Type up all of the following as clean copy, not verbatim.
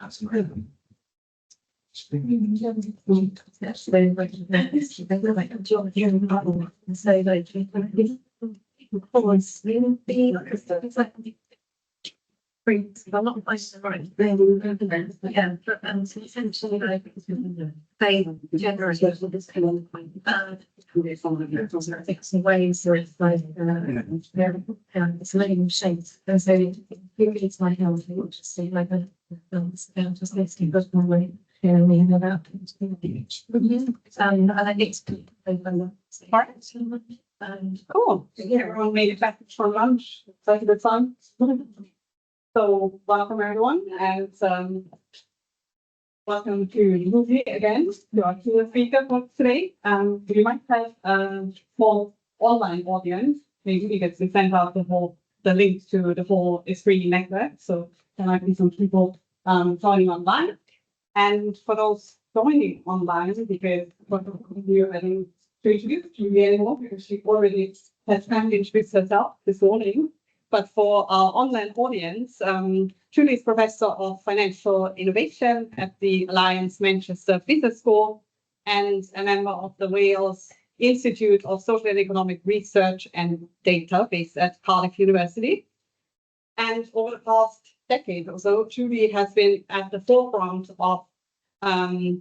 I'm not right. Yeah, but essentially, like they generate this kind of some ways of like it's letting shapes. And so it's my health, which is see like a just basically but my way sharing about and I think it's Cool. Everyone made it back for lunch. It's like a good fun. So welcome everyone, and welcome to Julie again, to our keynote speaker for today. We might have a small online audience. Maybe we get to send out the link to the whole ESPPRIT network. So there might be some people joining online. And for those joining online, because for you, I think to introduce Julie anymore, because she already has kindly introduced herself this morning. But for our online audience, Julie is Professor of Financial Innovation at the Alliance Manchester Business School and a member of the Wales Institute of Social and Economic Research and Data based at Cardiff University. And over the past decade or so, Julie has been at the forefront of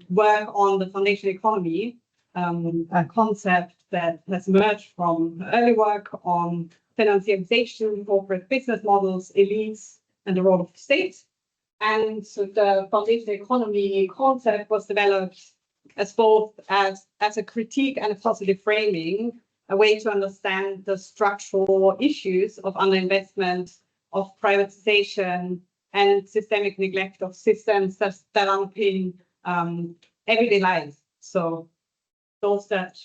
work on the foundation economy, a concept that has emerged from early work on financialization, corporate business models, elites, and the role of the state. And so the foundation economy concept was developed as both as a critique and a positive framing, a way to understand the structural issues of underinvestment, of privatization, and systemic neglect of systems that underpin everyday life. So those that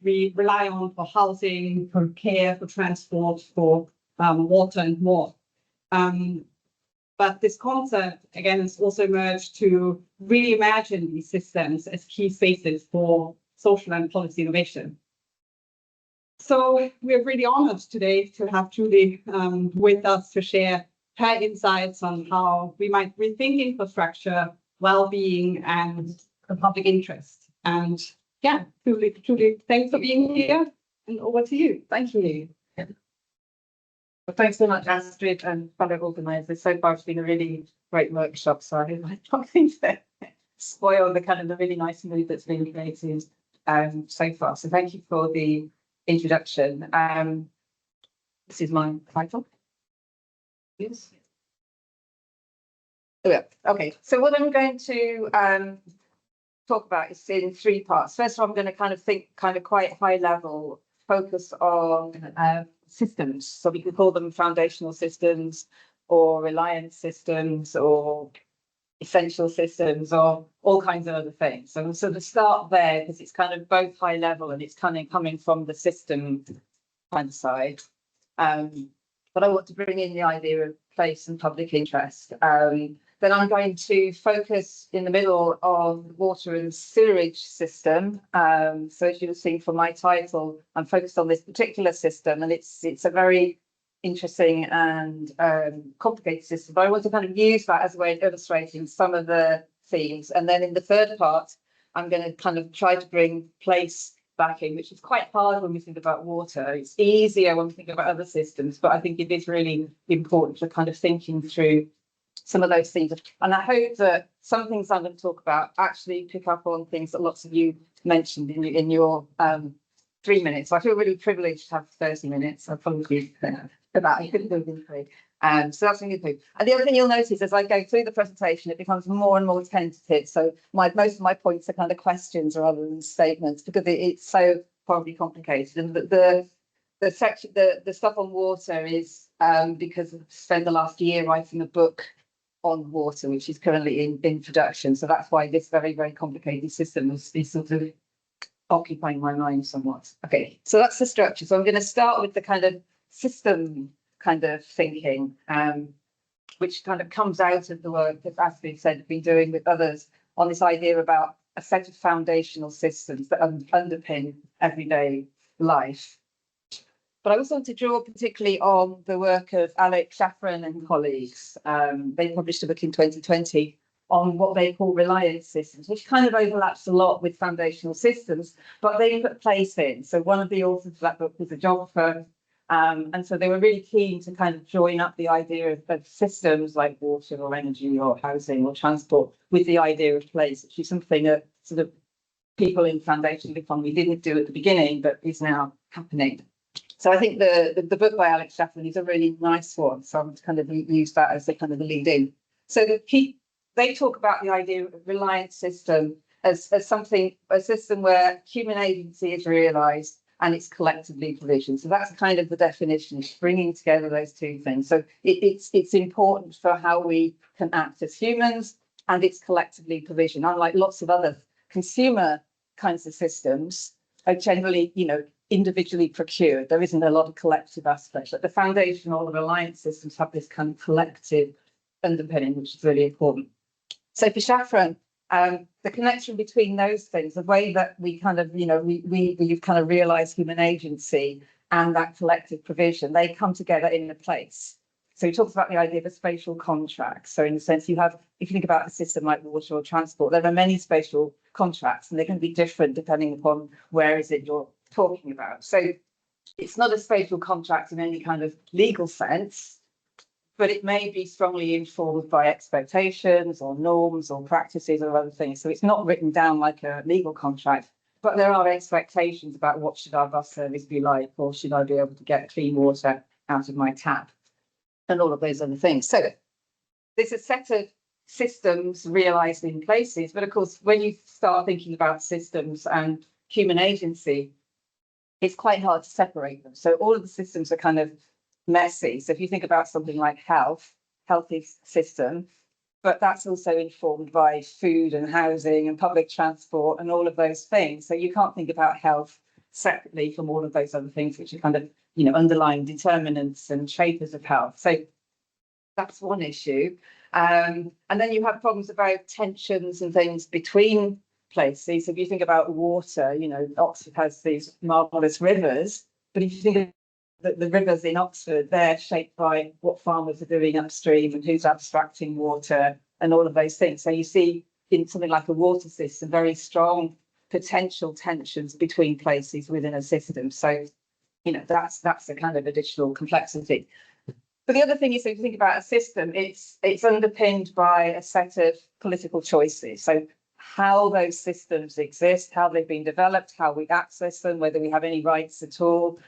we rely on for housing, for care, for transport, for water and more. But this concept, again, has also emerged to reimagine these systems as key spaces for social and policy innovation. So we're really honored today to have Julie with us to share her insights on how we might rethink infrastructure, well-being, and the public interest. And yeah, Julie, thanks for being here, and over to you. Thank you. Well, thanks so much, Astrid, and fellow organisers. So far, it's been a really great workshop. So I'm not going to spoil the really nice mood that's been created so far. So thank you for the introduction. This is my title. Yes. Oh, yeah. Okay. So what I'm going to talk about is in three parts. First of all, I'm going to think quite high level, focus on systems. So we could call them foundational systems or reliance systems or essential systems or all kinds of other things. So to start there, because it's both high level and it's coming from the system side. But I want to bring in the idea of place and public interest. Then I'm going to focus in the middle on the water and sewerage system. So as you'll see from my title, I'm focused on this particular system, and it's a very interesting and complicated system. But I want to use that as a way of illustrating some of the themes. And then in the third part, I'm going to try to bring place back in, which is quite hard when we think about water. It's easier when we think about other systems, but I think it is really important for thinking through some of those things. And I hope that some things I'm going to talk about actually pick up on things that lots of you mentioned in your 3 minutes. So I feel really privileged to have 30 minutes. I apologize for that. I couldn't do it in 3. So that's really good. And the other thing you'll notice as I go through the presentation, it becomes more and more tentative. So most of my points are questions rather than statements, because it's so horribly complicated. And the stuff on water is because I've spent the last year writing a book on water, which is currently in production. So that's why this very, very complicated system is sort of occupying my mind somewhat. Okay, so that's the structure. So I'm going to start with the system thinking, which comes out of the work that Astrid said we've been doing with others on this idea about a set of foundational systems that underpin everyday life. But I also want to draw particularly on the work of Alex Shafran and colleagues. They published a book in 2020 on what they call reliance systems, which kind of overlaps a lot with foundational systems, but they put place in. So one of the authors of that book was a geographer. And so they were really keen to kind of join up the idea of systems like water or energy or housing or transport with the idea of place, which is something that sort of people in foundational economy didn't do at the beginning, but is now happening. So I think the book by Alex Chaffin is a really nice one. So I'm kind of use that as the kind of the lead in. So they talk about the idea of a reliance system as something, a system where human agency is realised and it's collectively provisioned. So that's kind of the definition, is bringing together those two things. So it's important for how we can act as humans, and it's collectively provisioned. Unlike lots of other consumer kinds of systems are generally, individually procured. There isn't a lot of collective aspect. But the foundational or reliance systems have this kind of collective underpinning, which is really important. So for Chaffin, the connection between those things, the way that we kind of, we've kind of realised human agency and that collective provision, they come together in a place. So he talks about the idea of a spatial contract. So in the sense you have, if you think about a system like water or transport, there are many spatial contracts and they can be different depending upon where is it you're talking about. So it's not a spatial contract in any kind of legal sense, but it may be strongly informed by expectations or norms or practices or other things. So it's not written down like a legal contract, but there are expectations about what should our bus service be like, or should I be able to get clean water out of my tap, and all of those other things. So there's a set of systems realised in places, but of course, when you start thinking about systems and human agency, it's quite hard to separate them. So all of the systems are kind of messy. So if you think about something like health is system, but that's also informed by food and housing and public transport and all of those things. So you can't think about health separately from all of those other things, which are kind of, underlying determinants and shapers of health. So that's one issue. And then you have problems about tensions and things between places. So if you think about water, Oxford has these marvelous rivers, but if you think of the rivers in Oxford, they're shaped by what farmers are doing upstream and who's abstracting water and all of those things. So you see in something like a water system, very strong potential tensions between places within a system. So, that's a kind of additional complexity. But the other thing is, if you think about a system, it's underpinned by a set of political choices. So how those systems exist, how they've been developed, how we access them, whether we have any rights at all.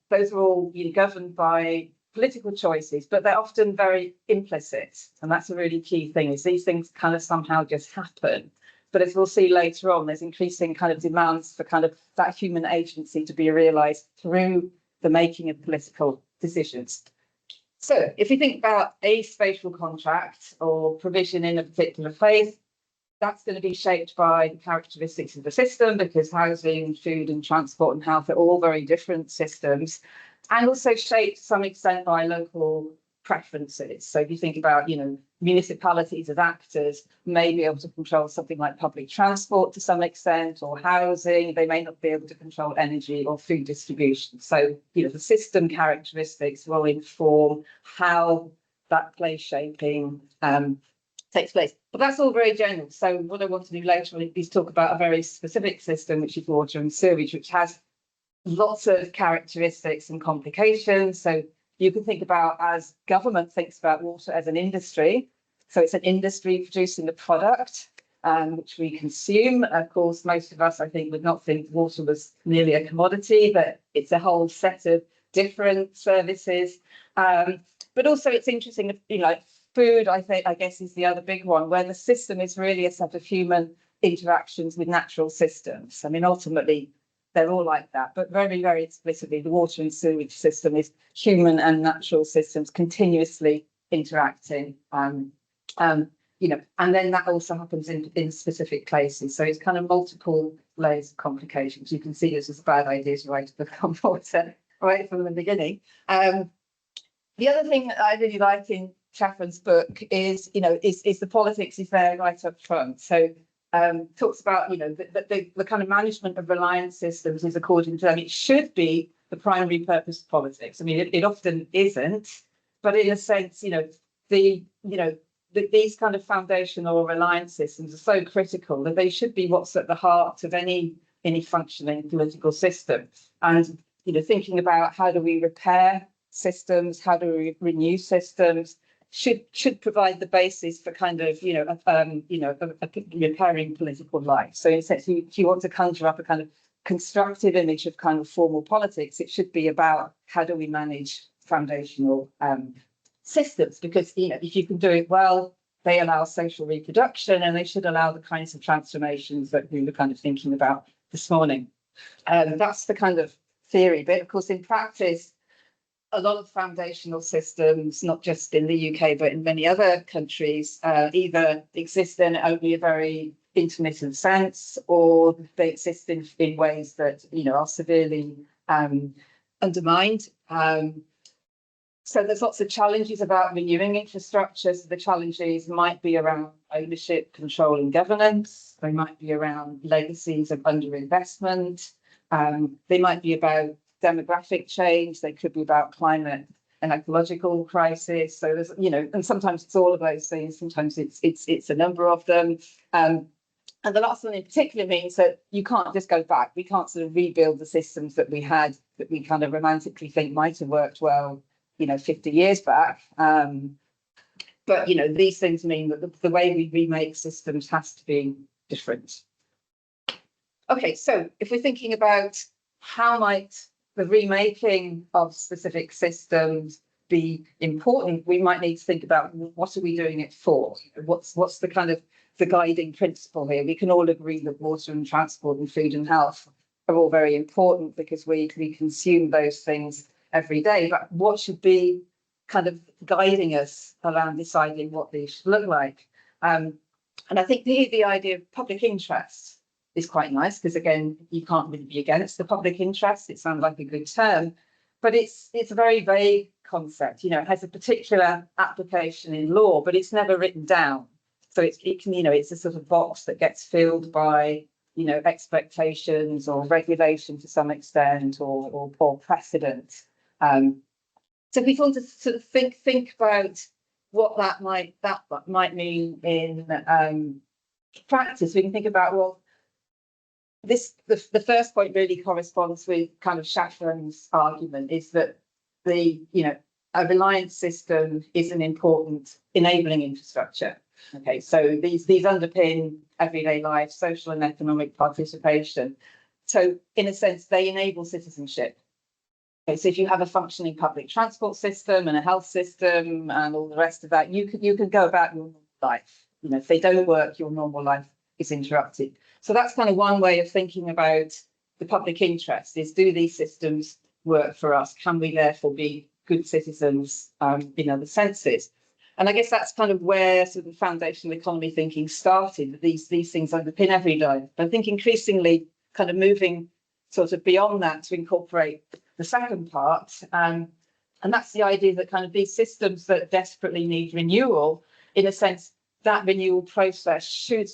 Those are all governed by political choices, but they're often very implicit. And that's a really key thing, is these things kind of somehow just happen. But as we'll see later on, there's increasing kind of demands for kind of that human agency to be realised through the making of political decisions. So if you think about a spatial contract or provision in a particular place, that's going to be shaped by the characteristics of the system, because housing, food and transport and health are all very different systems, and also shaped to some extent by local preferences. So if you think about, municipalities as actors may be able to control something like public transport to some extent, or housing. They may not be able to control energy or food distribution. So, the system characteristics will inform how that place shaping takes place. But that's all very general. So what I want to do later on is talk about a very specific system, which is water and sewage, which has lots of characteristics and complications. So you can think about, as government thinks about water as an industry. So it's an industry producing the product which we consume. Of course, most of us, I think, would not think water was merely a commodity, but it's a whole set of different services. But also it's interesting, food, I guess, is the other big one, where the system is really a set of human interactions with natural systems. I mean, ultimately, they're all like that, but very, very explicitly, the water and sewage system is human and natural systems continuously interacting. And then that also happens in specific places. So it's kind of multiple layers of complications. You can see this is a bad idea to write a book on water right from the beginning. The other thing that I really like in Chaffin's book is the politics is there right up front. So talks about, the kind of management of reliance systems is, according to them, it should be the primary purpose of politics. I mean, it often isn't, but in a sense, the these kind of foundational or reliance systems are so critical that they should be what's at the heart of any functioning political system. And thinking about how do we repair systems, how do we renew systems, should provide the basis for kind of a repairing political life. So in a sense, if you want to conjure up a kind of constructive image of kind of formal politics, it should be about how do we manage foundational systems, because if you can do it well, they allow social reproduction, and they should allow the kinds of transformations that we were kind of thinking about this morning. That's the kind of theory, but of course in practice, a lot of foundational systems, not just in the UK but in many other countries, either exist in only a very intermittent sense, or they exist in ways that are severely undermined. So there's lots of challenges about renewing infrastructure. So the challenges might be around ownership, control and governance. They might be around legacies of underinvestment. They might be about demographic change. They could be about climate and ecological crisis. So there's, and sometimes it's all of those things. Sometimes it's a number of them. And the last one in particular means that you can't just go back. We can't sort of rebuild the systems that we had that we kind of romantically think might have worked well 50 years back. But, these things mean that the way we remake systems has to be different. Okay, so if we're thinking about how might the remaking of specific systems be important, we might need to think about what are we doing it for? What's the kind of the guiding principle here? We can all agree that water and transport and food and health are all very important because we consume those things every day, but what should be kind of guiding us around deciding what these should look like? And I think the idea of public interest is quite nice, because again, you can't really be against the public interest. It sounds like a good term, but it's a very vague concept. It has a particular application in law, but it's never written down. So it's a sort of box that gets filled by expectations or regulation to some extent, or precedent. So if we want to sort of think about what that might mean in practice, we can think about, well, the first point really corresponds with kind of Shafran's argument, is that a reliance system is an important enabling infrastructure. Okay, so these underpin everyday life, social and economic participation. So in a sense, they enable citizenship. Okay, so if you have a functioning public transport system and a health system and all the rest of that, you can go about your normal life. If they don't work, your normal life is interrupted. So that's kind of one way of thinking about the public interest, is do these systems work for us? Can we therefore be good citizens in other senses? And I guess that's kind of where sort of foundational economy thinking started. These things underpin everyday life. But I think increasingly kind of moving sort of beyond that to incorporate the second part, and that's the idea that kind of these systems that desperately need renewal, in a sense, that renewal process should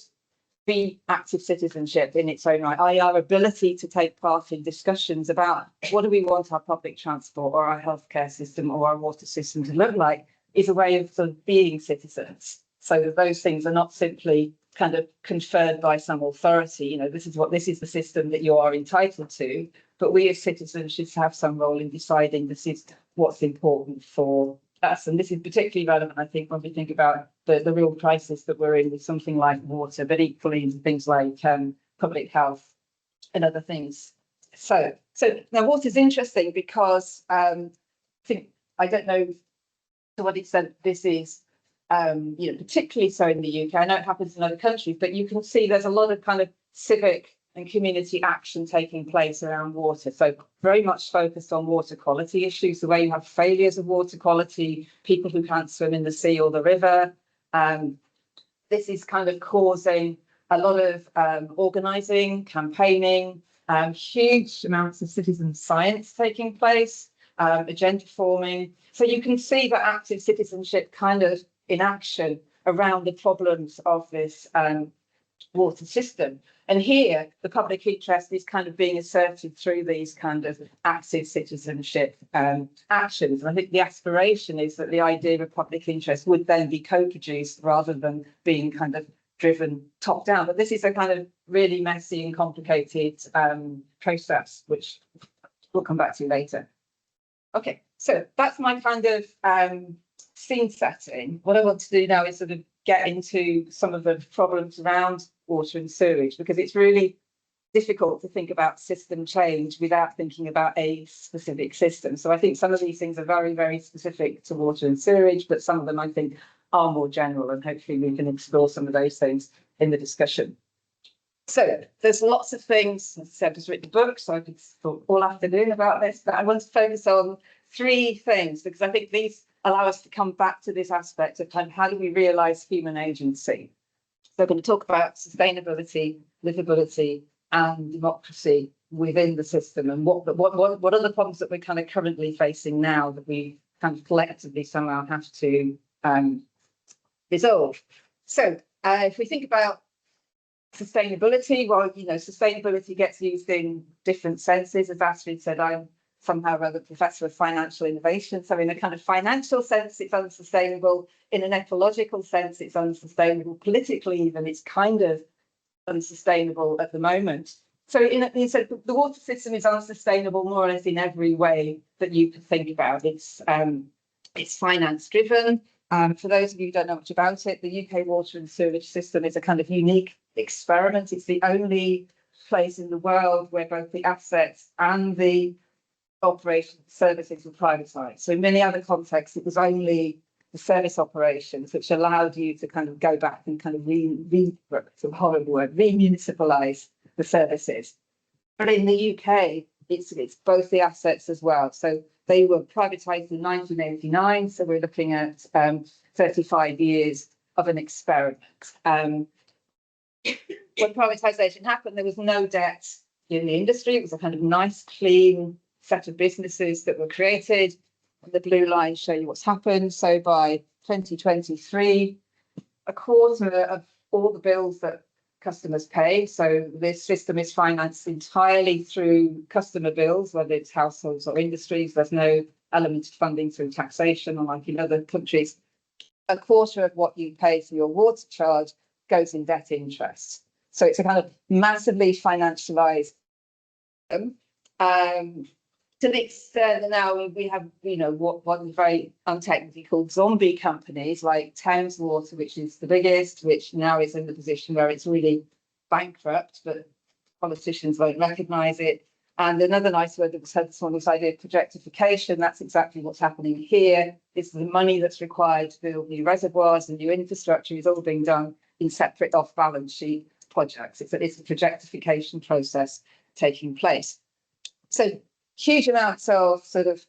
be active citizenship in its own right, i.e. our ability to take part in discussions about what do we want our public transport or our healthcare system or our water system to look like, is a way of sort of being citizens. So that those things are not simply kind of conferred by some authority, this is the system that you are entitled to, but we as citizens should have some role in deciding this is what's important for us. And this is particularly relevant, I think, when we think about the real crisis that we're in with something like water, but equally in things like public health and other things. So now water is interesting because I don't know to what extent this is particularly so in the UK. I know it happens in other countries, but you can see there's a lot of kind of civic and community action taking place around water. So very much focused on water quality issues, the way you have failures of water quality, people who can't swim in the sea or the river. This is kind of causing a lot of organising, campaigning, huge amounts of citizen science taking place, agenda forming. So you can see that active citizenship kind of in action around the problems of this water system. And here, the public interest is kind of being asserted through these kind of active citizenship actions. And I think the aspiration is that the idea of public interest would then be co-produced rather than being kind of driven top down. But this is a kind of really messy and complicated process, which we'll come back to later. Okay, so that's my kind of scene setting. What I want to do now is sort of get into some of the problems around water and sewage, because it's really difficult to think about system change without thinking about a specific system. So I think some of these things are very, very specific to water and sewage, but some of them I think are more general, and hopefully we can explore some of those things in the discussion. So there's lots of things. As I said, I've just written a book, so I could talk all afternoon about this, but I want to focus on three things because I think these allow us to come back to this aspect of kind of how do we realise human agency. So I'm going to talk about sustainability, livability, and democracy within the system, and what are the problems that we're kind of currently facing now that we kind of collectively somehow have to resolve. So if we think about sustainability, well, you know, sustainability gets used in different senses. As Astrid said, I'm somehow or other professor of financial innovation. So in a kind of financial sense, it's unsustainable. In an ecological sense, it's unsustainable. Politically, even, it's kind of unsustainable at the moment. So the water system is unsustainable more or less in every way that you could think about. It's finance driven. For those of you who don't know much about it, the UK water and sewage system is a kind of unique experiment. It's the only place in the world where both the assets and the operation services were privatised. So in many other contexts, it was only the service operations which allowed you to kind of go back and kind of it's a horrible word, remunicipalise the services. But in the UK, it's both the assets as well. So they were privatised in 1989. So we're looking at 35 years of an experiment. When privatisation happened, there was no debt in the industry. It was a kind of nice, clean set of businesses that were created. The blue lines show you what's happened. So by 2023, a quarter of all the bills that customers pay. So this system is financed entirely through customer bills, whether it's households or industries. There's no element of funding through taxation, unlike in other countries. A quarter of what you pay for your water charge goes in debt interest. So it's a kind of massively financialized to the extent that now we have, you know, what is very untechnically called zombie companies like Thames Water, which is the biggest, which now is in the position where it's really bankrupt, but politicians won't recognise it. And another nice word that was said this morning, this idea of projectification. That's exactly what's happening here. It's the money that's required to build new reservoirs and new infrastructure is all being done in separate off-balance sheet projects. It's a projectification process taking place. So huge amounts of sort of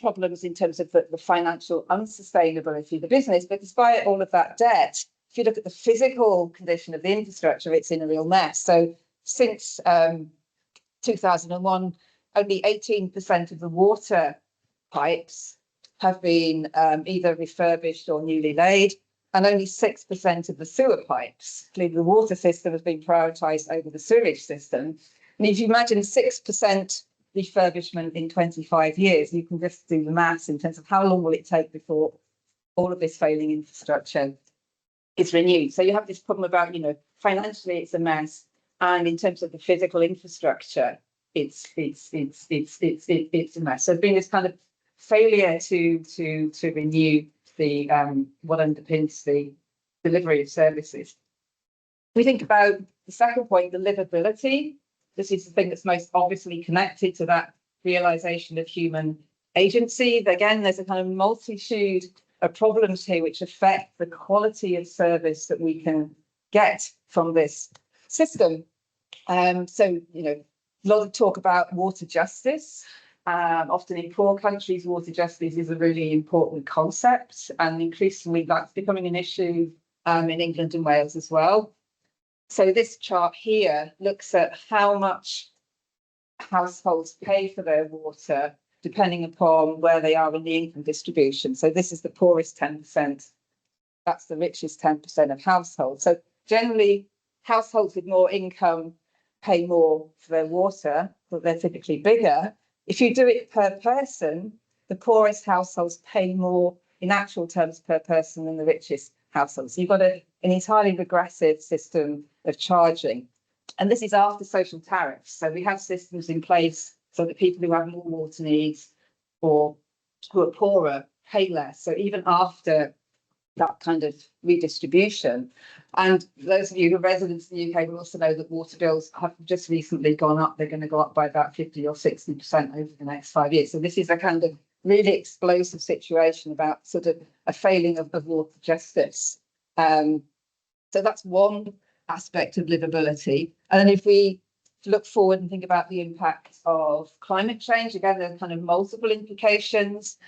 problems in terms of the financial unsustainability of the business. But despite all of that debt, if you look at the physical condition of the infrastructure, it's in a real mess. So since 2001, only 18% of the water pipes have been either refurbished or newly laid, and only 6% of the sewer pipes. Clearly, the water system has been prioritised over the sewage system. And if you imagine 6% refurbishment in 25 years, you can just do the maths in terms of how long will it take before all of this failing infrastructure is renewed. So you have this problem about, you know, financially it's a mess, and in terms of the physical infrastructure, it's a mess. So there's been this kind of failure to renew the what underpins the delivery of services. We think about the second point, the livability. This is the thing that's most obviously connected to that realization of human agency. Again, there's a kind of multitude of problems here which affect the quality of service that we can get from this system. So, you know, a lot of talk about water justice. Often in poor countries, water justice is a really important concept, and increasingly that's becoming an issue in England and Wales as well. So this chart here looks at how much households pay for their water, depending upon where they are in the income distribution. So this is the poorest 10%. That's the richest 10% of households. So generally households with more income pay more for their water, but they're typically bigger. If you do it per person, the poorest households pay more in actual terms per person than the richest households. So you've got an entirely regressive system of charging. And this is after social tariffs. So we have systems in place so that people who have more water needs or who are poorer pay less. So even after that kind of redistribution. And those of you who are residents in the UK will also know that water bills have just recently gone up. They're going to go up by about 50 or 60% over the next 5 years. So this is a kind of really explosive situation about sort of a failing of water justice. So that's one aspect of livability. And then if we look forward and think about the impact of climate change, again, there are kind of multiple implications.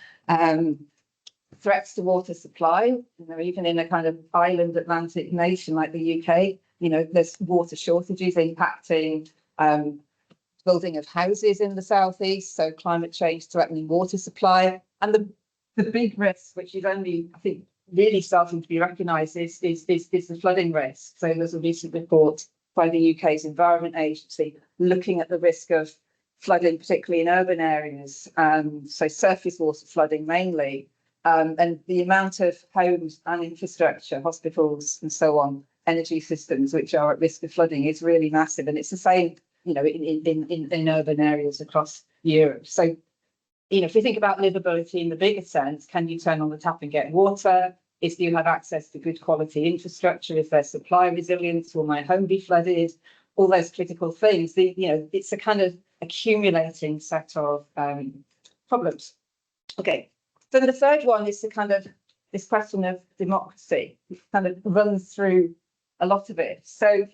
Threats to water supply, even in a kind of island Atlantic nation like the UK, there's water shortages impacting building of houses in the southeast, so climate change threatening water supply. And the big risk, which is only, I think, really starting to be recognised, is the flooding risk. So there's a recent report by the UK's Environment Agency looking at the risk of flooding, particularly in urban areas, so surface water flooding mainly. And the amount of homes and infrastructure, hospitals and so on, energy systems which are at risk of flooding is really massive. And it's the same, in urban areas across Europe. So, if we think about livability in the bigger sense, can you turn on the tap and get water? Do you have access to good quality infrastructure? Is there supply resilience? Will my home be flooded? All those critical things. It's a kind of accumulating set of problems. Okay. So the third one is this question of democracy. It kind of runs through a lot of it. So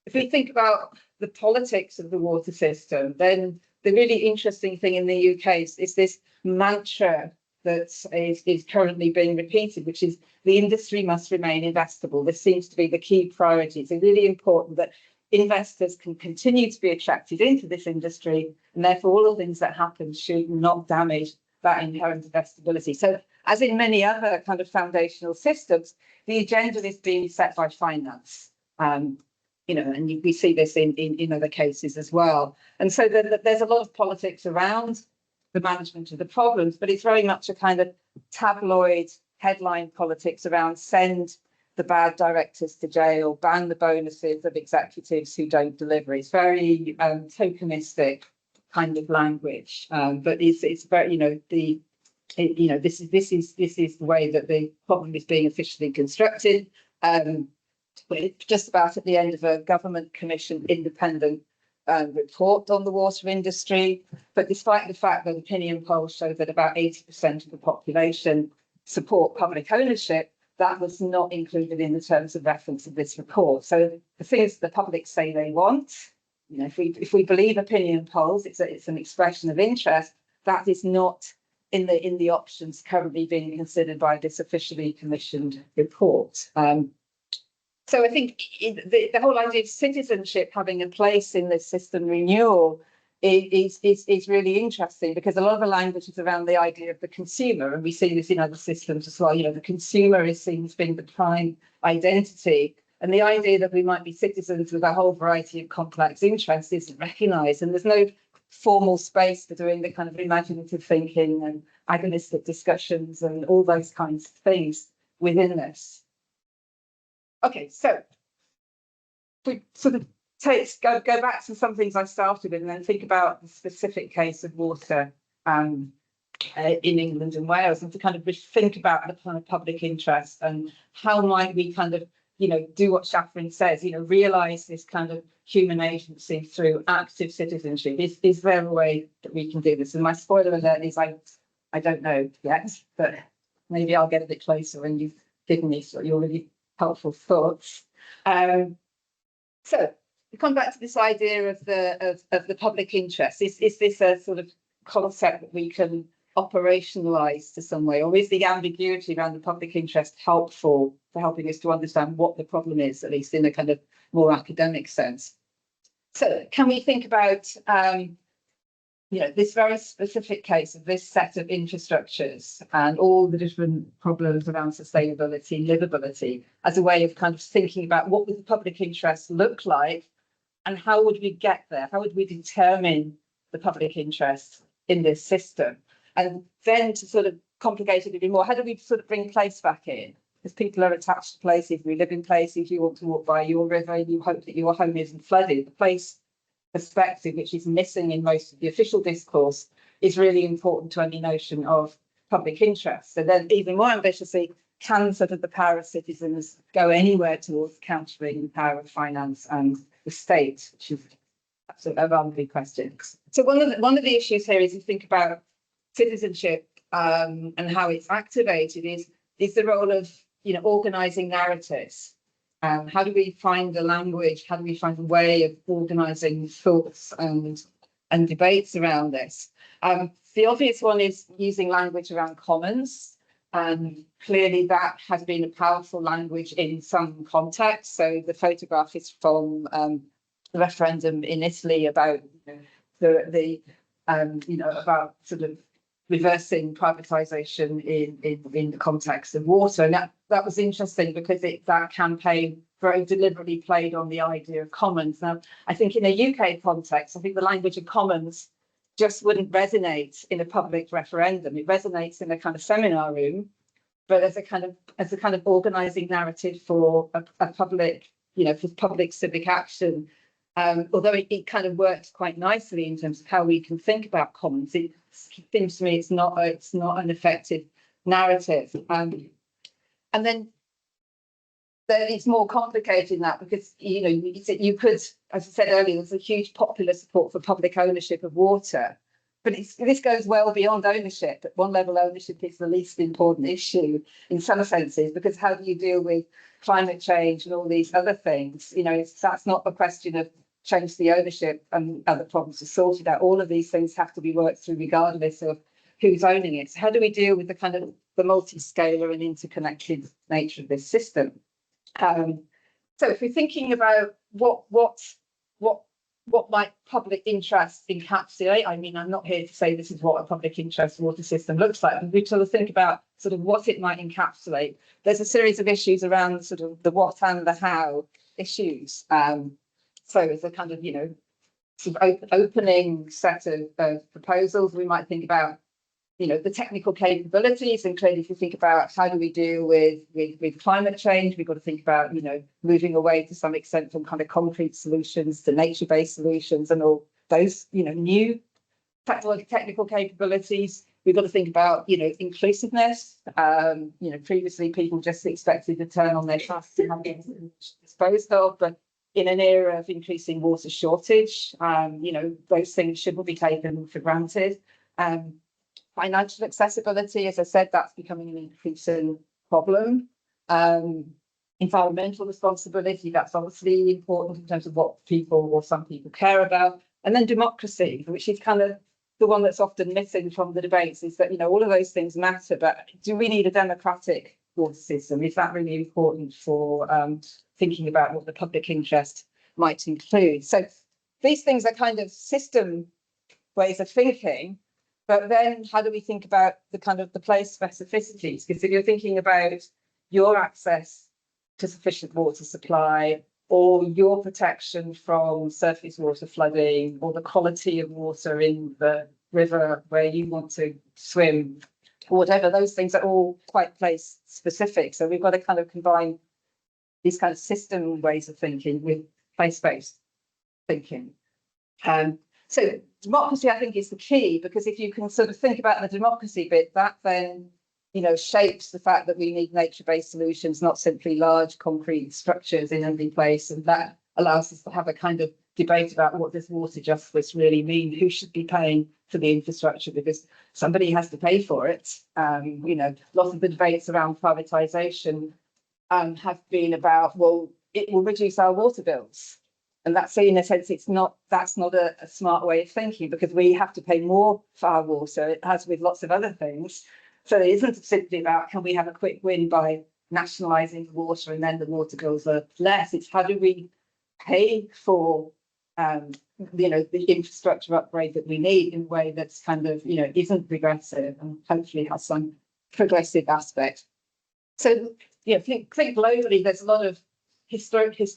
if we think about the politics of the water system, then the really interesting thing in the UK is this mantra that is currently being repeated, which is the industry must remain investable. This seems to be the key priority. It's really important that investors can continue to be attracted into this industry, and therefore all the things that happen should not damage that inherent investability. So as in many other kind of foundational systems, the agenda is being set by finance. And we see this in other cases as well. And so there's a lot of politics around the management of the problems, but it's very much a kind of tabloid headline politics around send the bad directors to jail, ban the bonuses of executives who don't deliver. It's very tokenistic kind of language, but it's very, this is the way that the problem is being officially constructed. We're just about at the end of a government commissioned independent report on the water industry, but despite the fact that opinion polls show that about 80% of the population support public ownership, that was not included in the terms of reference of this report. So the things the public say they want, if we believe opinion polls, it's an expression of interest. That is not in the options currently being considered by this officially commissioned report. So I think the whole idea of citizenship having a place in this system renewal is really interesting, because a lot of the language is around the idea of the consumer, and we see this in other systems as well. The consumer is seen as being the prime identity. And the idea that we might be citizens with a whole variety of complex interests isn't recognised, and there's no formal space for doing the kind of imaginative thinking and agonistic discussions and all those kinds of things within this. Okay, so if we sort of go back to some things I started with and then think about the specific case of water in England and Wales, and to kind of think about the kind of public interest and how might we kind of do what Shafrin says, realise this kind of human agency through active citizenship. Is there a way that we can do this? And my spoiler alert is I don't know yet, but maybe I'll get a bit closer when you've given me your really helpful thoughts. So we come back to this idea of the public interest. Is this a sort of concept that we can operationalize to some way, or is the ambiguity around the public interest helpful for helping us to understand what the problem is, at least in a kind of more academic sense? So can we think about this very specific case of this set of infrastructures and all the different problems around sustainability, livability, as a way of kind of thinking about what would the public interest look like and how would we get there? How would we determine the public interest in this system? And then to sort of complicate it a bit more, how do we sort of bring place back in? Because people are attached to places, we live in places, you want to walk by your river, you hope that your home isn't flooded. The place perspective, which is missing in most of the official discourse, is really important to any notion of public interest. And then even more ambitiously, can sort of the power of citizens go anywhere towards countering the power of finance and the state, which is absolutely a rather big question. So one of the issues here is you think about citizenship and how it's activated is the role of organising narratives. How do we find the language? How do we find a way of organising thoughts and debates around this? The obvious one is using language around commons. And clearly that has been a powerful language in some contexts. So the photograph is from the referendum in Italy about about sort of reversing privatisation in the context of water. And that was interesting because that campaign very deliberately played on the idea of commons. Now, I think in a UK context, I think the language of commons just wouldn't resonate in a public referendum. It resonates in a kind of seminar room, but as a kind of organising narrative for a public, for public civic action. Although it kind of works quite nicely in terms of how we can think about commons, it seems to me it's not an effective narrative. And then it's more complicated than that because you could, as I said earlier, there's a huge popular support for public ownership of water, but this goes well beyond ownership. At one level, ownership is the least important issue in some senses, because how do you deal with climate change and all these other things? That's not a question of change the ownership and other problems are sorted out. All of these things have to be worked through regardless of who's owning it. So how do we deal with the kind of the multi-scalar and interconnected nature of this system? So if we're thinking about what might public interest encapsulate, I mean, I'm not here to say this is what a public interest water system looks like, but we sort of think about sort of what it might encapsulate. There's a series of issues around sort of the what and the how issues. So as a kind of, sort of opening set of proposals, we might think about, the technical capabilities. And clearly, if you think about how do we deal with climate change, we've got to think about, moving away to some extent from kind of concrete solutions to nature-based solutions and all those, new technical capabilities. We've got to think about, inclusiveness. Previously people just expected to turn on their taps and have things disposed of, but in an era of increasing water shortage, those things shouldn't be taken for granted. Financial accessibility, as I said, that's becoming an increasing problem. Environmental responsibility, that's obviously important in terms of what people or some people care about. And then democracy, which is kind of the one that's often missing from the debates, is that, all of those things matter, but do we need a democratic water system? Is that really important for thinking about what the public interest might include? So these things are kind of system ways of thinking. But then how do we think about the kind of the place specificities? Because if you're thinking about your access to sufficient water supply, or your protection from surface water flooding, or the quality of water in the river where you want to swim, or whatever, those things are all quite place specific. So we've got to kind of combine these kind of system ways of thinking with place-based thinking. So democracy, I think, is the key, because if you can sort of think about the democracy bit, that then, shapes the fact that we need nature-based solutions, not simply large concrete structures in every place. And that allows us to have a kind of debate about what does water justice really mean? Who should be paying for the infrastructure? Because somebody has to pay for it. Lots of the debates around privatisation have been about, well, it will reduce our water bills. And that's, in a sense, that's not a smart way of thinking, because we have to pay more for our water, as with lots of other things. So it isn't simply about, can we have a quick win by nationalising the water and then the water bills are less? It's how do we pay for the infrastructure upgrade that we need in a way that's kind of, isn't regressive and hopefully has some progressive aspect. So, think globally, there's a lot of historically,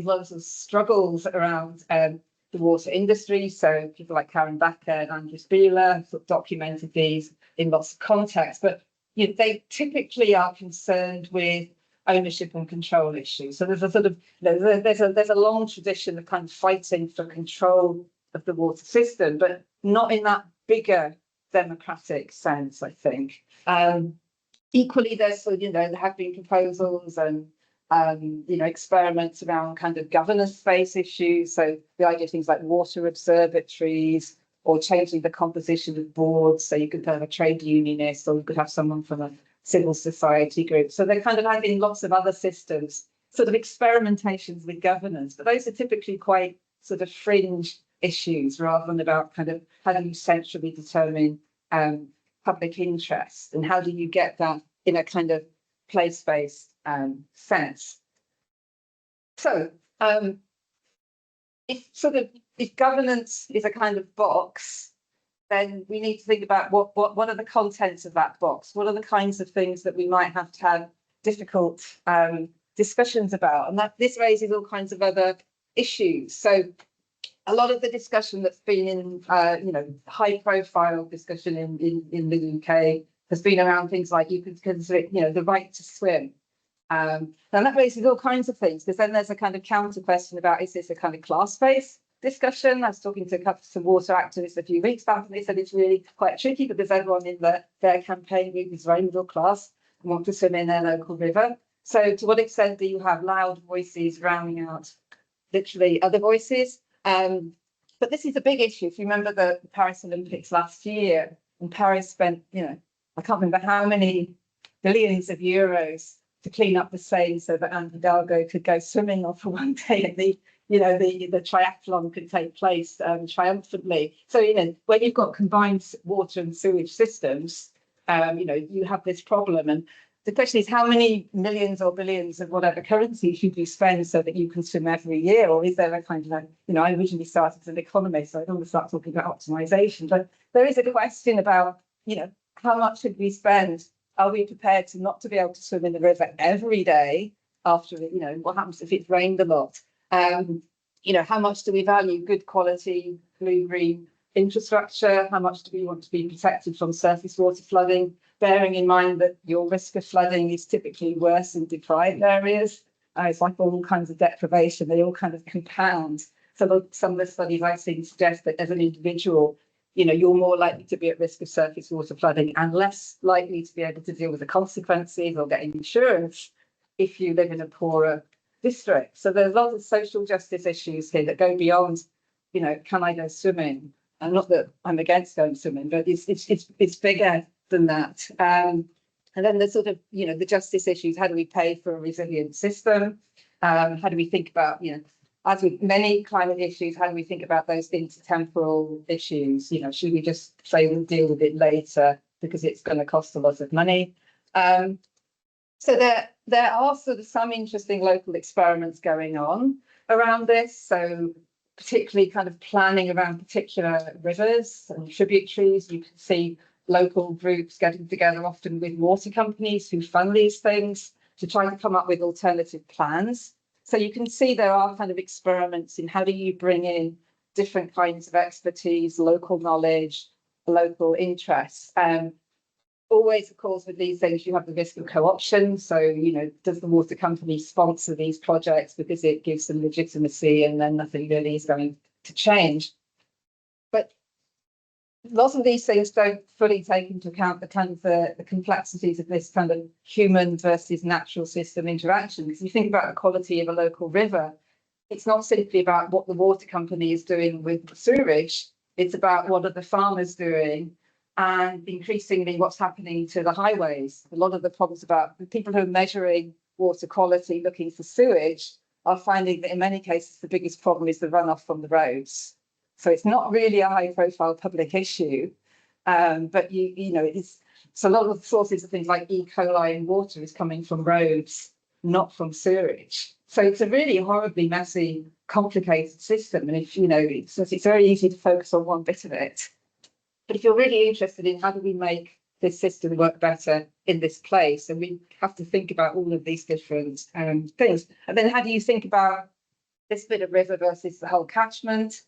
lots of struggles around the water industry. So people like Karen Backer and Andrew Spieler sort of documented these in lots of contexts, but they typically are concerned with ownership and control issues. So there's a sort of, there's a long tradition of kind of fighting for control of the water system, but not in that bigger democratic sense, I think. Equally, there's there have been proposals and experiments around kind of governance space issues. So the idea of things like water observatories or changing the composition of boards. So you could have a trade unionist or you could have someone from a civil society group. So there kind of have been lots of other systems, sort of experimentations with governance, but those are typically quite sort of fringe issues rather than about kind of how do you centrally determine public interest and how do you get that in a kind of place-based sense. So if governance is a kind of box, then we need to think about what are the contents of that box? What are the kinds of things that we might have to have difficult discussions about? And this raises all kinds of other issues. So a lot of the discussion that's been in, high profile discussion in the UK has been around things like you could consider it, the right to swim. And that raises all kinds of things, because then there's a kind of counter question about, is this a kind of class-based discussion? I was talking to some water activists a few weeks back, and they said it's really quite tricky because everyone in their campaign group is very middle class and want to swim in their local river. So to what extent do you have loud voices drowning out literally other voices? But this is a big issue. If you remember the Paris Olympics last year, and Paris spent, I can't remember how many billions of euros to clean up the Seine so that Anne Hidalgo could go swimming off for one day and the triathlon could take place triumphantly. So, when you've got combined water and sewage systems, you have this problem. And the question is, how many millions or billions of whatever currency should you spend so that you can swim every year? Or is there a kind of, I originally started as an economist, so I don't want to start talking about optimization. But there is a question about, how much should we spend? Are we prepared to not to be able to swim in the river every day after, what happens if it's rained a lot? How much do we value good quality blue-green infrastructure? How much do we want to be protected from surface water flooding? Bearing in mind that your risk of flooding is typically worse in deprived areas. It's like all kinds of deprivation, they all kind of compound. So some of the studies I've seen suggest that as an individual, you're more likely to be at risk of surface water flooding and less likely to be able to deal with the consequences or getting insurance if you live in a poorer district. So there's lots of social justice issues here that go beyond, can I go swimming? And not that I'm against going swimming, but it's bigger than that. And then the sort of, the justice issues, how do we pay for a resilient system? How do we think about, as with many climate issues, how do we think about those intertemporal issues? Should we just say we'll deal with it later because it's going to cost a lot of money? So there are sort of some interesting local experiments going on around this. So particularly kind of planning around particular rivers and tributaries. You can see local groups getting together, often with water companies who fund these things, to try to come up with alternative plans. So you can see there are kind of experiments in how do you bring in different kinds of expertise, local knowledge, local interests. Always, of course, with these things, you have the risk of co-option. So, does the water company sponsor these projects because it gives them legitimacy and then nothing really is going to change? But lots of these things don't fully take into account the kind of the complexities of this kind of human versus natural system interaction. Because if you think about the quality of a local river, it's not simply about what the water company is doing with the sewerage. It's about what are the farmers doing, and increasingly what's happening to the highways. A lot of the problems about the people who are measuring water quality, looking for sewage, are finding that in many cases the biggest problem is the runoff from the roads. So it's not really a high-profile public issue, but it's so a lot of the sources of things like E. coli in water is coming from roads, not from sewerage. So it's a really horribly messy complicated system. And if, it's very easy to focus on one bit of it. But if you're really interested in how do we make this system work better in this place, and we have to think about all of these different things. And then how do you think about this bit of river versus the whole catchment?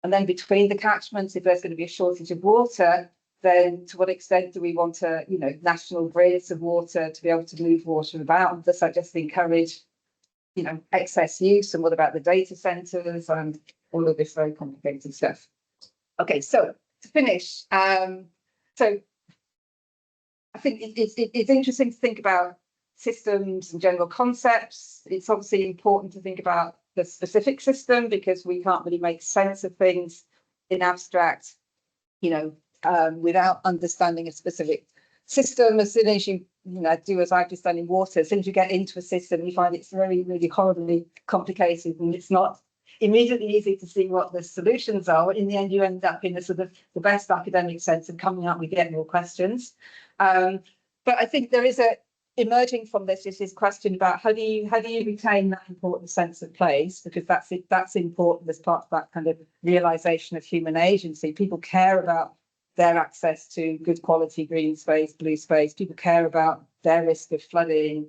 And then between the catchments, if there's going to be a shortage of water, then to what extent do we want to, national grids of water to be able to move water about? Does that just encourage, excess use? And what about the data centers and all of this very complicated stuff? Okay, so to finish, so I think it's interesting to think about systems and general concepts. It's obviously important to think about the specific system because we can't really make sense of things in abstract, without understanding a specific system. As soon as you, do as I've just done in water, as soon as you get into a system, you find it's really, really horribly complicated and it's not immediately easy to see what the solutions are. In the end, you end up in the sort of the best academic sense of coming up with getting more questions. But I think there is emerging from this is this question about how do you retain that important sense of place, because that's important as part of that kind of realization of human agency. People care about their access to good quality green space, blue space. People care about their risk of flooding,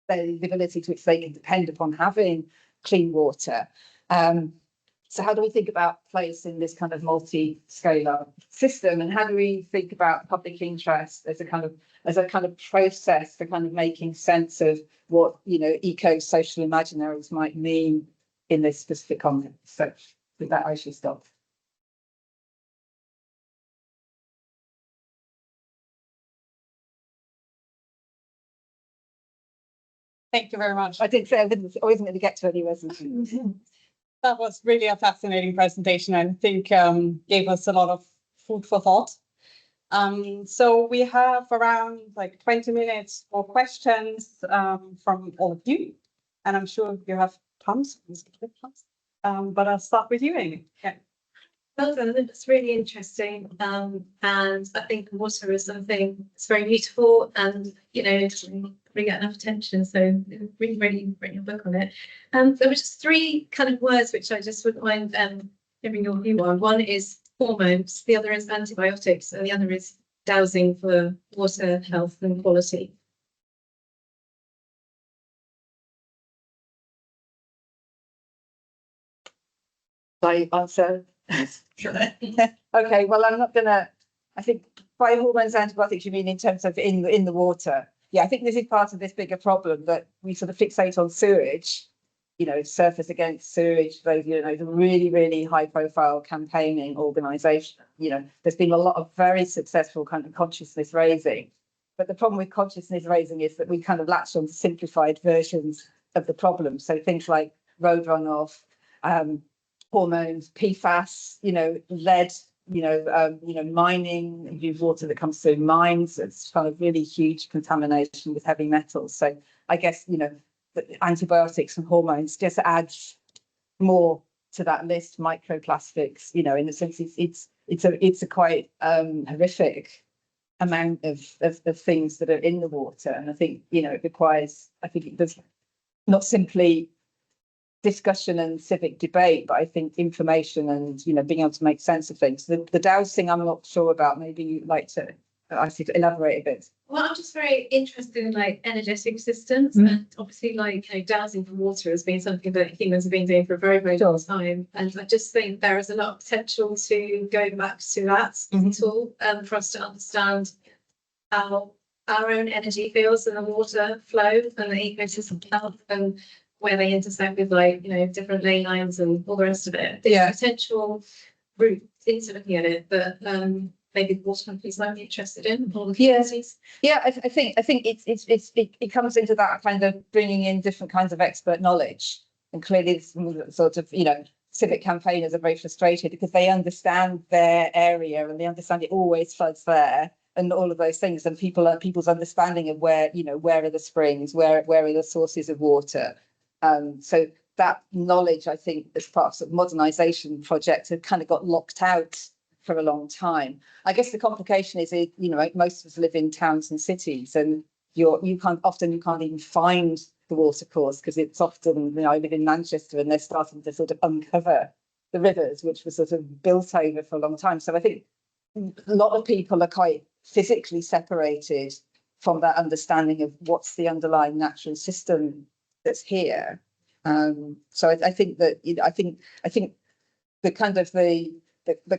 the ability to which they can depend upon having clean water. So how do we think about place in this kind of multi-scalar system, and how do we think about public interest as a kind of process for kind of making sense of what eco-social imaginaries might mean in this specific context? So with that, I should stop. Thank you very much. I did say I wasn't going to get to any resolutions. That was really a fascinating presentation. I think gave us a lot of food for thought. So we have around 20 minutes for questions from all of you, and I'm sure you have tons. But I'll start with you, Amy. Yeah. Well done, it's really interesting, and I think water is something that's very beautiful, and doesn't really get enough attention. So really written a book on it. There were just three kind of words which I just wouldn't mind giving your view on. One is hormones, the other is antibiotics, and the other is dowsing for water health and quality. I answer. Sure. Okay, well, I'm not gonna. I think by hormones, antibiotics, you mean in terms of in the water? Yeah, I think this is part of this bigger problem that we sort of fixate on sewage. Surface against sewage. Those, the really, really high-profile campaigning organisation. There's been a lot of very successful kind of consciousness raising, but the problem with consciousness raising is that we kind of latch on to simplified versions of the problem. So things like road runoff. Hormones, PFAS, lead, mining, water that comes through mines. It's kind of really huge contamination with heavy metals. So I guess, the antibiotics and hormones just adds more to that list. Microplastics, in the sense it's a quite horrific amount of things that are in the water. And I think, it requires, there's not simply discussion and civic debate, but I think information and being able to make sense of things. The DAOs thing I'm not sure about. Maybe you'd like to elaborate a bit. Well, I'm just very interested in energetic systems, and obviously dowsing for water has been something that humans have been doing for a very, very long time, and I just think there is a lot of potential to go back to that tool for us to understand how our own energy feels and the water flow and the ecosystem health, and where they intersect with different ley lines and all the rest of it. There's potential route into looking at it, but maybe the water companies might be interested in, or the communities. Yeah, I think it comes into that kind of bringing in different kinds of expert knowledge, and clearly sort of civic campaigners are very frustrated because they understand their area and they understand it always floods there and all of those things, and people's understanding of where are the springs, where are the sources of water. So that knowledge, I think, as part of modernisation project, had kind of got locked out for a long time. I guess the complication is, most of us live in towns and cities, and you can't even find the water course, because it's often, you know, I live in Manchester and they're starting to sort of uncover the rivers, which were sort of built over for a long time. So I think a lot of people are quite physically separated from that understanding of what's the underlying natural system that's here. So I think that, you know, I think the kind of the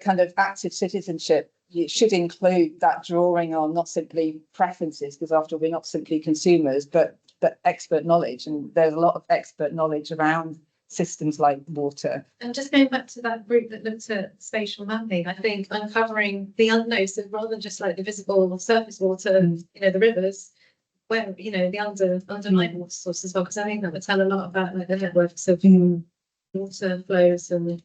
kind of active citizenship, it should include that drawing on not simply preferences, because after all, we're not simply consumers, but expert knowledge. And there's a lot of expert knowledge around systems like water. And just going back to that group that looked at spatial mapping, I think uncovering the unknown, so rather than just like the visible or surface water, you know, the rivers, where, you know, the underlying water sources as well, because I think that would tell a lot about like the networks of water flows. And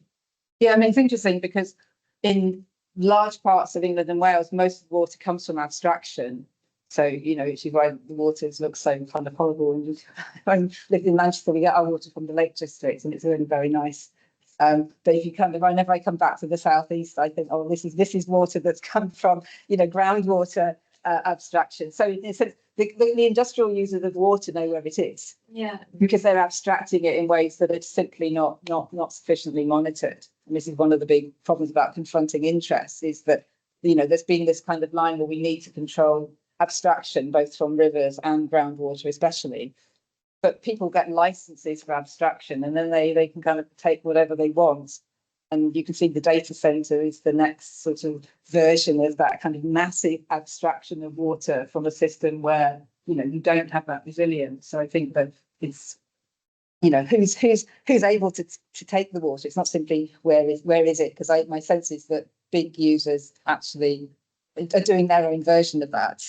yeah, I mean, it's interesting because in large parts of England and Wales, most of the water comes from abstraction. So, you know, which is why the waters look so kind of horrible. And I lived in Manchester, we get our water from the Lake District, and it's really very nice. But if you come, whenever I come back to the southeast, I think, oh, this is water that's come from, you know, groundwater abstraction. So in a sense, the industrial users of water know where it is. yeah, Because they're abstracting it in ways that are simply not sufficiently monitored. And this is one of the big problems about confronting interests, is that, you know, there's been this kind of line where we need to control abstraction, both from rivers and groundwater especially. But people get licenses for abstraction, and then they can kind of take whatever they want. And you can see the data center is the next sort of version of that kind of massive abstraction of water from a system where, you know, you don't have that resilience. So I think that it's, you know, who's able to take the water. It's not simply where is it, because my sense is that big users actually are doing their own version of that.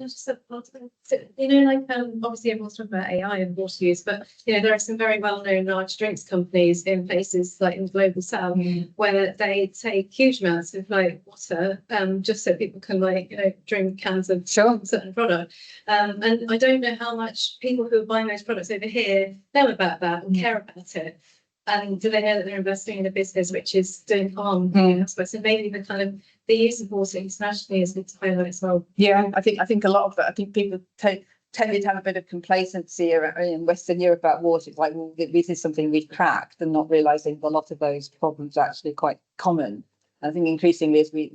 just a part of it. You know, like obviously everyone's talking about AI and water use, but you know, there are some very well-known large drinks companies in places like in the global south where they take huge amounts of like water just so people can like, you know, drink cans of certain product. And I don't know how much people who are buying those products over here know about that or care about it. And do they know that they're investing in a business which is doing harm? I suppose. So maybe the kind of the use of water internationally is good to highlight as well. Yeah, I think a lot of that. I think people tended to have a bit of complacency in Western Europe about water. It's like, well, this is something we've cracked, and not realising a lot of those problems are actually quite common. And I think increasingly, as we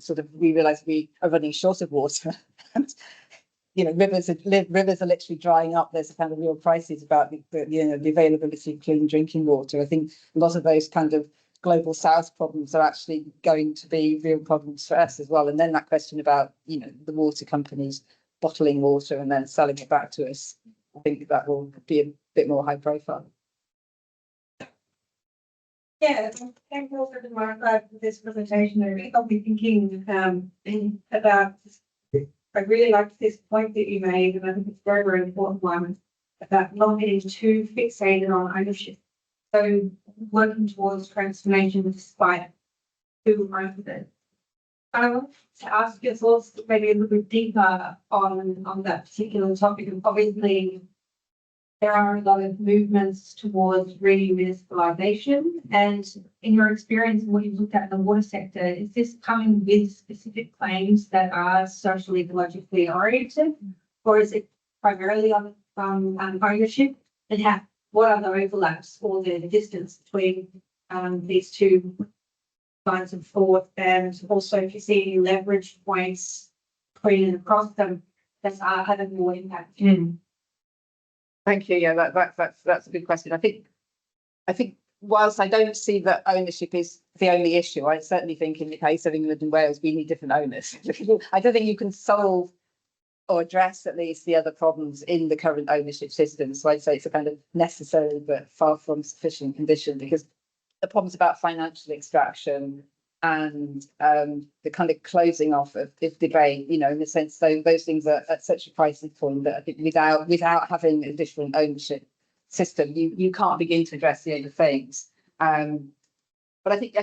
realise we are running short of water, and you know, rivers are literally drying up. There's a kind of real crisis about the availability of clean drinking water. I think a lot of those kind of global south problems are actually going to be real problems for us as well. And then that question about, you know, the water companies bottling water and then selling it back to us, I think that will be a bit more high profile. Yeah, thank you for this presentation. I really got me thinking about this. I really liked this point that you made, and I think it's a very, very important one, about not getting too fixated on ownership. So working towards transformation despite who owns it. I want to ask your thoughts maybe a little bit deeper on that particular topic. And obviously, there are a lot of movements towards re-municipalisation. And in your experience and what you've looked at in the water sector, is this coming with specific claims that are socially ecologically oriented, or is it primarily on ownership? And what are the overlaps or the distance between these two lines of thought? And also, if you see any leverage points between and across them that are having more impact. Thank you. Yeah, that's a good question. I think whilst I don't see that ownership is the only issue, I certainly think in the case of England and Wales, we need different owners. I don't think you can solve or address at least the other problems in the current ownership system. So I'd say it's a kind of necessary but far from sufficient condition, because the problems about financial extraction and the kind of closing off of debate, you know, in the sense those things are at such a crisis point that I think without having a different ownership system, you can't begin to address the other things. But I think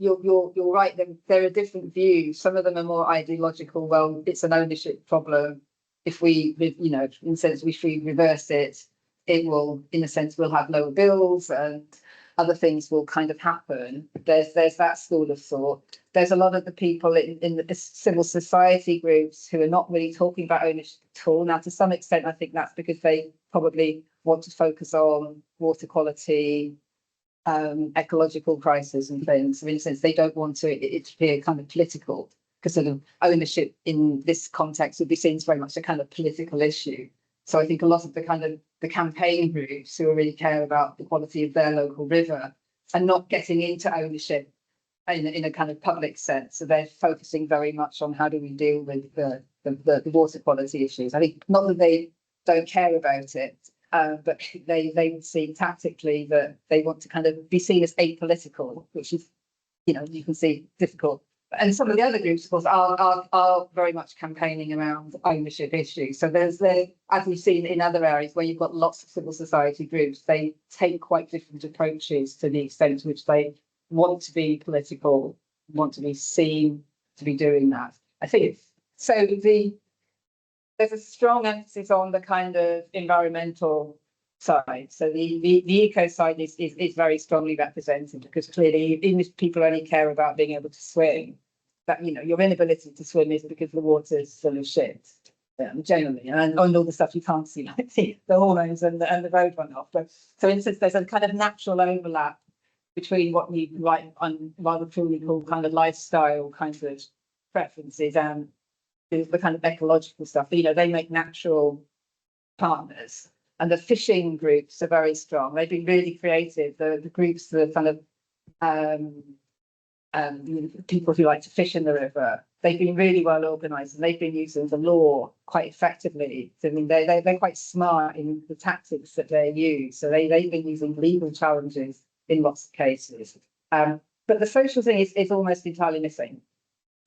you're right. There are different views. Some of them are more ideological. Well, it's an ownership problem. If we, you know, in a sense, if we reverse it, it will, in a sense, we'll have lower bills and other things will kind of happen. There's that school of thought. There's a lot of the people in the civil society groups who are not really talking about ownership at all. Now, to some extent, I think that's because they probably want to focus on water quality, ecological crisis and things. For instance, they don't want it to be kind of political, because sort of ownership in this context would be seen as very much a kind of political issue. So I think a lot of the campaign groups who really care about the quality of their local river are not getting into ownership in a kind of public sense. So they're focusing very much on how do we deal with the water quality issues. I think not that they don't care about it, but they would see tactically that they want to kind of be seen as apolitical, which is, you know, you can see difficult. And some of the other groups, of course, are very much campaigning around ownership issues. So as we've seen in other areas where you've got lots of civil society groups, they take quite different approaches to the extent to which they want to be political, want to be seen to be doing that. I think so. There's a strong emphasis on the kind of environmental side. So the eco side is very strongly represented, because clearly, even if people only care about being able to swim, that, you know, your inability to swim is because the water is full of shit, generally, and all the stuff you can't see, like the hormones and the road runoff. But so, in instance, there's a kind of natural overlap between what you might rather truly call kind of lifestyle kind of preferences and the kind of ecological stuff. You know, they make natural partners. And the fishing groups are very strong. They've been really creative. The groups, the kind of people who like to fish in the river, they've been really well organised, and they've been using the law quite effectively. I mean, they're quite smart in the tactics that they use. So they've been using legal challenges in lots of cases. But the social thing is almost entirely missing.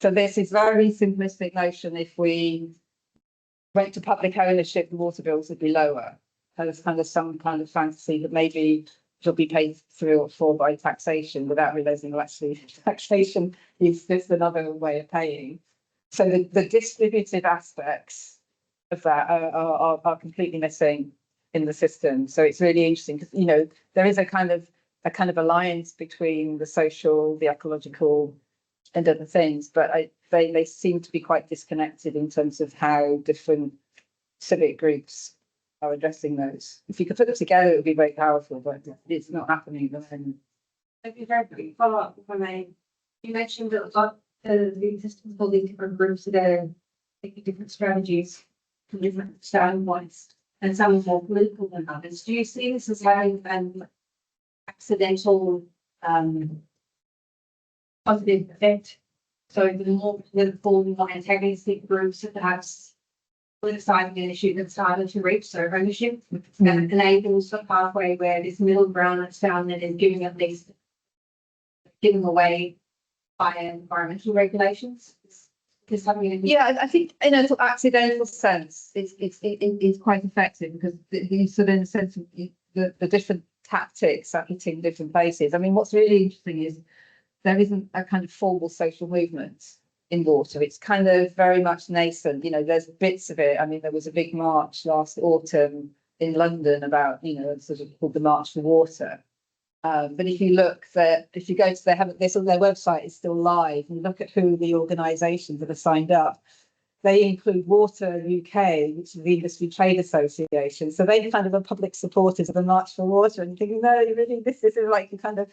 So this is very simplistic notion. If we went to public ownership, the water bills would be lower. There's kind of some kind of fantasy that maybe it'll be paid through or for by taxation, without realizing, well, actually taxation is just another way of paying. So the distributive aspects of that are completely missing in the system. So it's really interesting, because, you know, there is a kind of alliance between the social, the ecological, and other things, but they seem to be quite disconnected in terms of how different civic groups are addressing those. If you could put it together, it would be very powerful, but it's not happening at the moment. Thank you very much. Follow up, if I may. You mentioned that a lot of the existence of all these different groups that are taking different strategies from different standpoints, and some are more political than others. Do you see this as having an accidental positive effect? So the more political, more antagonistic groups that perhaps politicizing an issue that started to reach their ownership, and enables a pathway where this middle ground that's found that is giving at least giving away by environmental regulations. Yeah, I think in an accidental sense, it's quite effective, because the sort of, in the sense of the different tactics are hitting different places. I mean, what's really interesting is there isn't a kind of formal social movement in water. It's kind of very much nascent. You know, there's bits of it. I mean, there was a big march last autumn in London about, you know, sort of called the March for Water. But if you look there, if you go to their website is still live, and look at who the organisations that have signed up, they include Water UK, which is the Industry Trade Association. So they kind of are public supporters of the March for Water, and thinking, no, really, this is like a kind of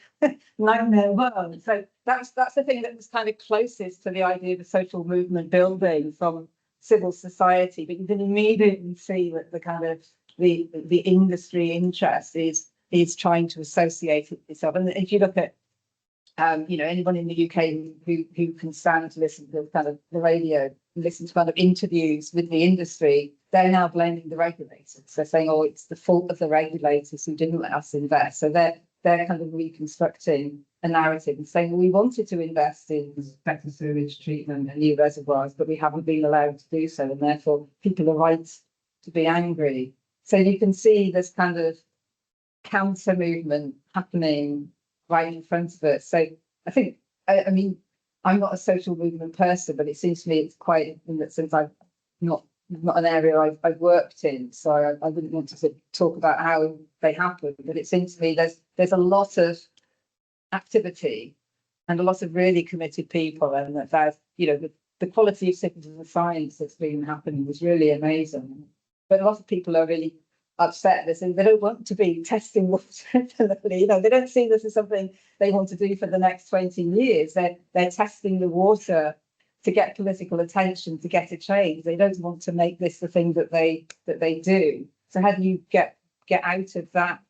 nightmare world. So that's the thing that was kind of closest to the idea of a social movement building from civil society. But you can immediately see that the kind of the industry interest is trying to associate itself. And if you look at you know, anyone in the UK who can stand to listen to kind of the radio, listen to kind of interviews with the industry, they're now blaming the regulators. They're saying, oh, it's the fault of the regulators who didn't let us invest. So they're kind of reconstructing a narrative and saying, well, we wanted to invest in better sewage treatment and new reservoirs, but we haven't been allowed to do so, and therefore people are right to be angry. So you can see this kind of counter movement happening right in front of us. So I think, I mean, I'm not a social movement person, but it seems to me it's quite, in that sense, I've not an area I've worked in, so I wouldn't want to sort of talk about how they happen. But it seems to me there's a lot of activity and a lot of really committed people, and that you know, the quality of citizen science that's been happening was really amazing. But a lot of people are really upset. They say they don't want to be testing water. You know, they don't see this as something they want to do for the next 20 years. They're testing the water to get political attention, to get a change. They don't want to make this the thing that they do. So how do you get out of that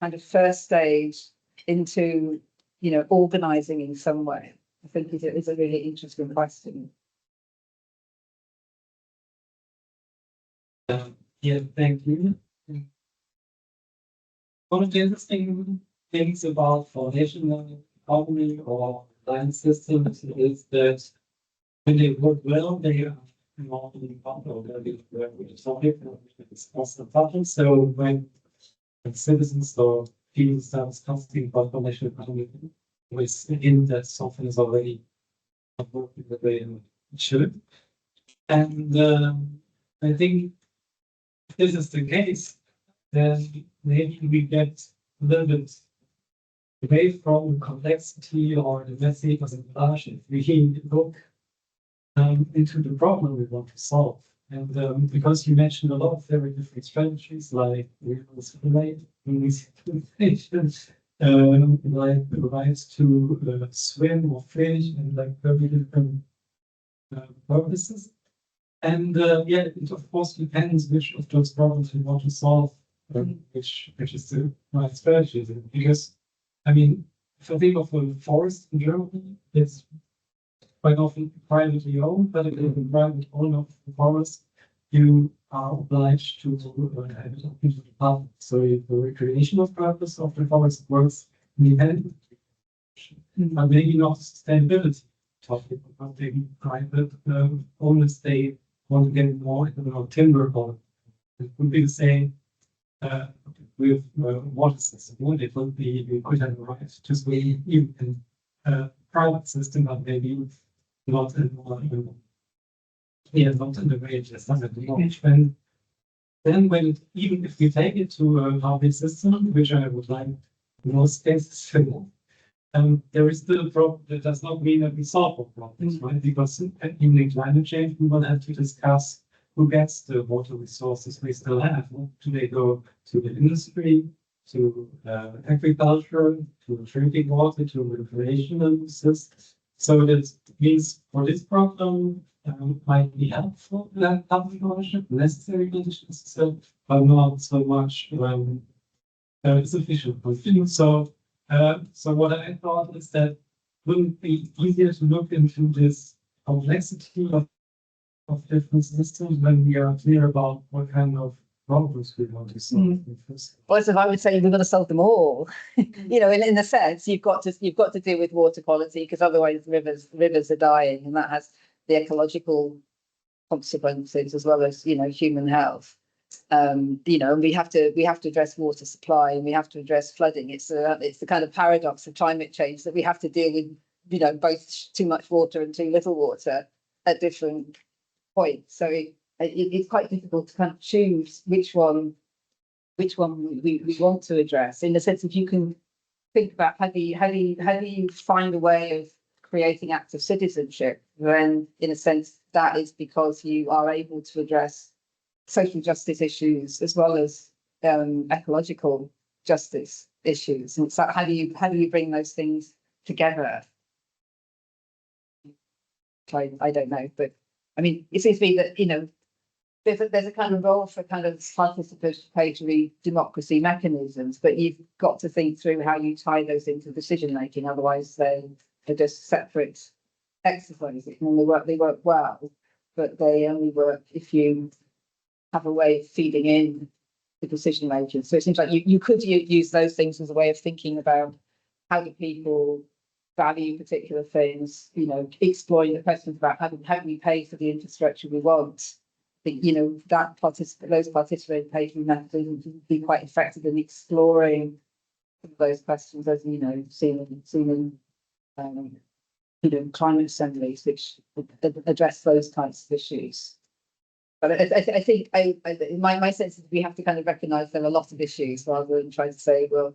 kind of first stage into, you know, organising in some way? I think it is a really interesting question. Yeah, thank you. One of the interesting things about foundational economy or line systems is that when they work well, they are normally popular. It's also important. So when citizens or people start discussing about foundational economy, within that something is already not working the way it should. And I think if this is the case, then maybe we get a little bit away from the complexity or the messy large if we look into the problem we want to solve. And because you mentioned a lot of very different strategies, like like the rights to swim or fish, and like very different purposes. And yeah, it of course depends which of those problems we want to solve, which is the right strategy. Because, I mean, if I think of a forest in Germany, it's quite often privately owned, but if you're a private owner of the forest, you are obliged to have it into the public. So the recreational purpose of the forest works independently, but maybe not sustainability topic, but maybe private owners, they want to get more into timber, or it would be the same with water system. It would be, we could have a right to swim even in private system, but maybe not in not in the way it is done at the moment. And then even if we take it to a public system, which I would like in most cases to, there is still a problem. That does not mean that we solve all problems, right? Because even in climate change, we will have to discuss who gets the water resources we still have. Do they go to the industry, to agriculture, to drinking water, to recreational uses? So that means for this problem, might be helpful that public ownership, necessary conditions, but not so much sufficient. So what I thought is that wouldn't it be easier to look into this complexity of different systems when we are clear about what kind of problems we want to solve. Well, so I would say we've got to solve them all. You know, in a sense, you've got to deal with water quality, because otherwise rivers are dying, and that has the ecological consequences as well as, you know, human health. You know, and we have to address water supply, and we have to address flooding. It's the kind of paradox of climate change that we have to deal with, you know, both too much water and too little water at different points. So it's quite difficult to kind of choose which one we want to address. In the sense, if you can think about how do you find a way of creating active citizenship, then in a sense that is because you are able to address social justice issues as well as ecological justice issues. And so how do you bring those things together? I don't know, but I mean, it seems to me that, you know, there's a kind of role for kind of participatory democracy mechanisms, but you've got to think through how you tie those into decision making. Otherwise, they're just separate exercises. And they work well, but they only work if you have a way of feeding in the decision making. So it seems like you could use those things as a way of thinking about how do people value particular things, you know, exploring the questions about how do we pay for the infrastructure we want. I think, you know, those participatory methods would be quite effective in exploring those questions, as you know, seen in you know, climate assemblies, which address those types of issues. But I think my sense is we have to kind of recognise there are a lot of issues rather than trying to say, well,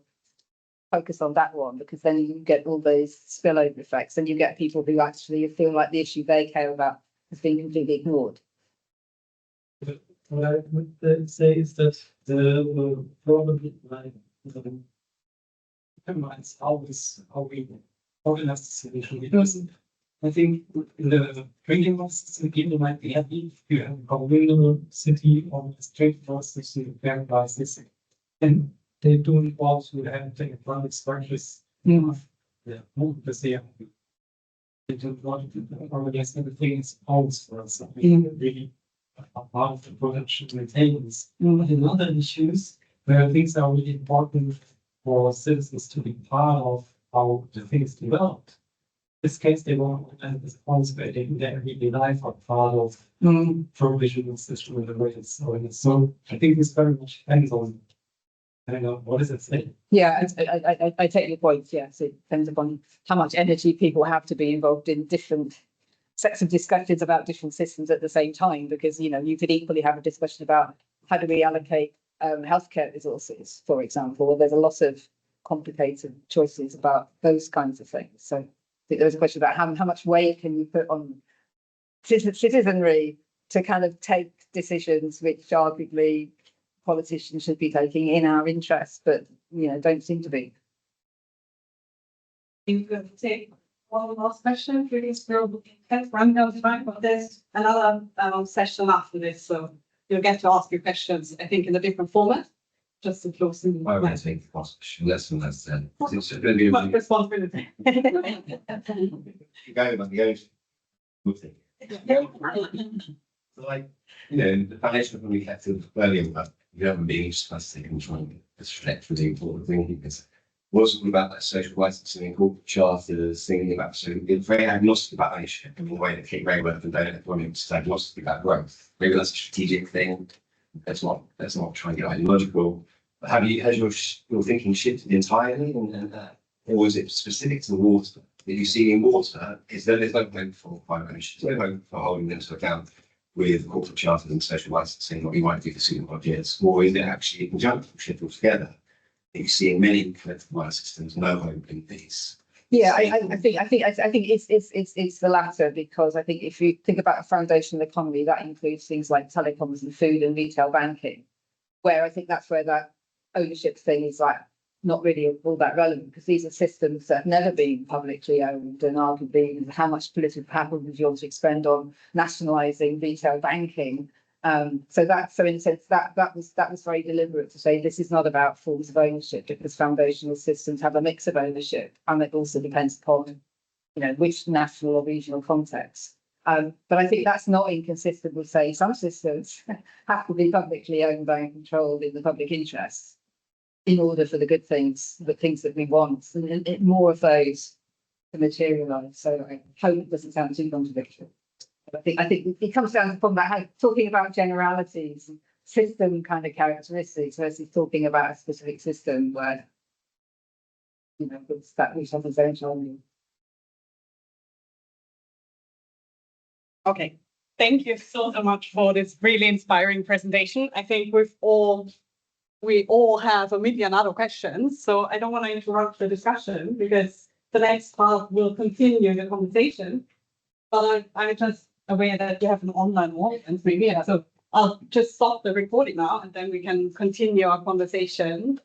focus on that one, because then you get all those spillover effects, and you get people who actually feel like the issue they care about has been completely ignored. what I would say is that the probably like determines how we organize the solution. Because I think in the drinking water system, people might be happy if you have a communal city or a straight process to verify this. And they don't want to have technical structures of the because they don't want to organize everything is always for us. Really part of the production maintenance. But in other issues where things are really important for citizens to be part of how the things developed. In this case, they want to responsibility in their everyday life or part of provision system in the way it's going. So I think this very much depends on, I don't know, what does it say? Yeah, I take your point. Yes, it depends upon how much energy people have to be involved in different sets of discussions about different systems at the same time, because, you know, you could equally have a discussion about how do we allocate healthcare resources, for example, where there's a lot of complicated choices about those kinds of things. So I think there's a question about how much weight can you put on citizenry to kind of take decisions which arguably politicians should be taking in our interest, but, you know, don't seem to be. You could take one last question, please. We'll run out of time, but there's another session after this, so you'll get to ask your questions, I think, in a different format. Just to close the I would take the last question, less than less than. It's just going to be much responsibility. Like, you know, the foundation of we had to earlier about you haven't been discussing and trying to reflect for the important thing because wasn't about that social licensing and corporate charters, thinking about so it's very agnostic about ownership in the way that Kate Rayworth and Donald Williams is agnostic about growth. Maybe that's a strategic thing. Let's not try and get ideological. But has your thinking shifted entirely or is it specific to water? That you see in water is that there's no hope for private ownership, there's no hope for holding them to account with corporate charters and social licensing, what you might do for super budgets, or is it actually a conjunctive shift altogether? That you see in many collective wire systems, no hope in these. Yeah, I think it's the latter, because I think if you think about a foundational economy, that includes things like telecoms and food and retail banking, where I think that's where that ownership thing is like not really all that relevant, because these are systems that have never been publicly owned, and arguably how much political capital would you want to expend on nationalising retail banking? So in a sense that was very deliberate to say this is not about forms of ownership, because foundational systems have a mix of ownership, and it also depends upon, you know, which national or regional context. But I think that's not inconsistent with saying some systems have to be publicly owned by and controlled in the public interest in order for the good things, the things that we want, and more of those to materialise. So I hope it doesn't sound too contradictory. I think it comes down to the point about how talking about generalities, system kind of characteristics versus talking about a specific system where, you know, it's that which has its own charm. Okay, thank you so much for this really inspiring presentation. I think we all have a million other questions, so I don't want to interrupt the discussion because the next part will continue the conversation. But I'm just aware that you have an online audience maybe, so I'll just stop the recording now and then we can continue our conversation.